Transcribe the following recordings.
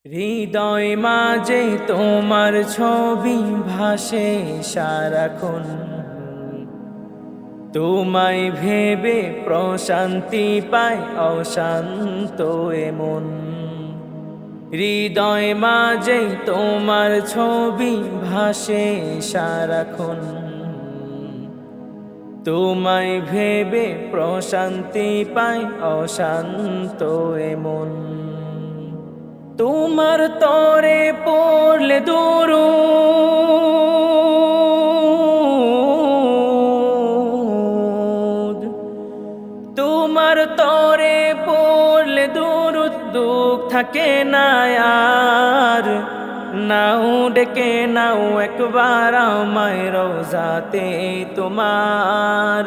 হৃদয় মাঝে তোমার ছবি ভাসে সারাক্ষণ, তোমায় ভেবে প্রশান্তি পায় অশান্ত এমন। হৃদয় মাঝে তোমার ছবি ভাসে সারাক্ষণ, তোমায় ভেবে প্রশান্তি পায় অশান্ত এমন। তোমার তরে পড়লে দুরূদ, তোমার তরে পড়লে দুরূদ, দুঃখ থাকে না আর। নাও ডেকে নাও একবার আমায় রোজাতে তোমার,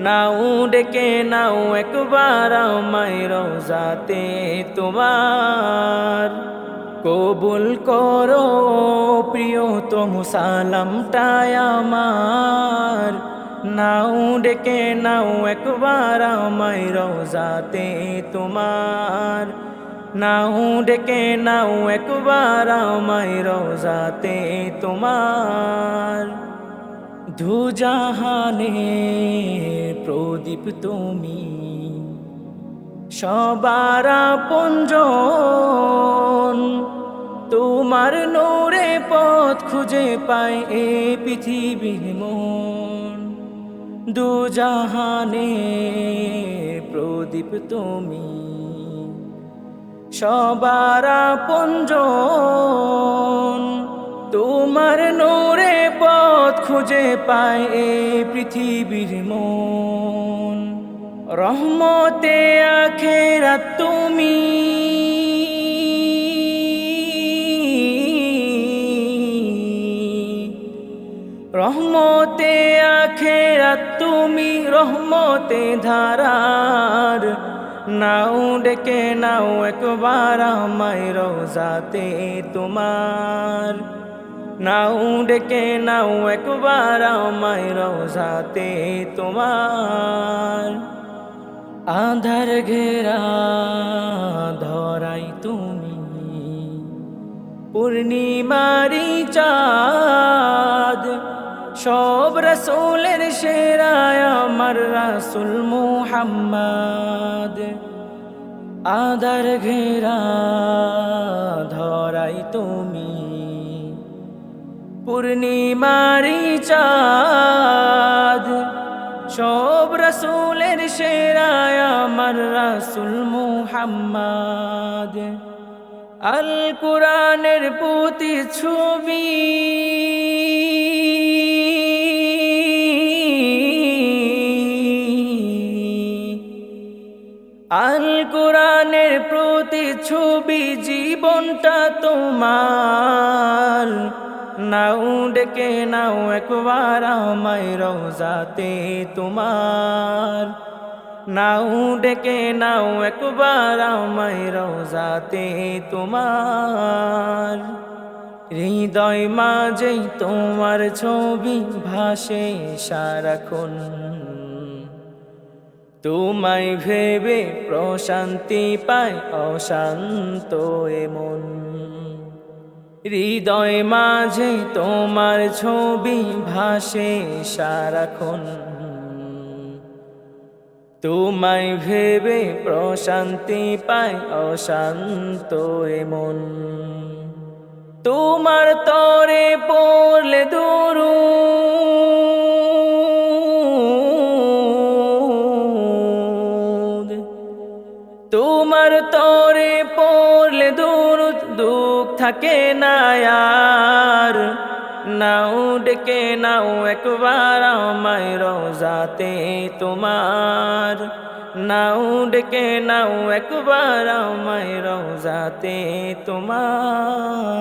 নাও ডেকে নাও একবার আমায় রোজাতে তোমার। কবুল করো প্রিয়তম সালামটায় আমার, নাও ডেকে নাও একবার আমায় রোজাতে তোমার, নাও ডেকে নাও একবার আমায় রোজাতে তোমার। দুজাহানে প্রদীপ তুমি, সবার আপনজন, তোমার নূরে পথ খুঁজে পায় এ পৃথিবীর মন। দুজাহানে প্রদীপ তুমি, সবার আপনজন, তোমার নূরে পথ খুঁজে পায় এ পৃথিবীর মন। রহমতে আখেরাত তুমি, রহমতে আখেরাত তুমি, রহমতে ধারার। নাও ডেকে নাও একবার আমায় রোজাতে তোমার, নাও ডেকে নাও একবার আমায় রোজাতে তোমার। আধার ঘেরা ধরাই তুমি, পূর্ণিমারি চাঁদ, সব রাসূলের সেরা আমার রাসূল মুহাম্মদ। আধার ঘেরা ধরাই তুমি, পূর্ণিমারি চাঁদ, সব রাসূলের সেরা আমার রাসূল মুহাম্মদ। আল কুরআনের প্রতি ছবি, আল কুরআনের প্রতি ছবি, জীবনটা তোমার। নাও ডেকে নাও একবার আমায় রোজাতে তোমার, নাও ডেকে নাও একবার আমায় রোজাতে তোমার। হৃদয় মাঝে তোমার ছবি ভাসে সারাক্ষণ, তোমায় ভেবে প্রশান্তি পায় অশান্ত এমন। হৃদয় মাঝে তোমার ছবি ভাসে সারাক্ষণ, তোমায় ভেবে প্রশান্তি পায় অশান্ত এমন। তোমার তরে পড়লে দুরূদ, তোমার তরে পড়লে দুরূদ, দুঃখ থাকে না আর। নাও ডেকে নাও একবার আমায় রোজাতে তোমার, নাও ডেকে নাও একবার আমায় রোজাতে তোমার।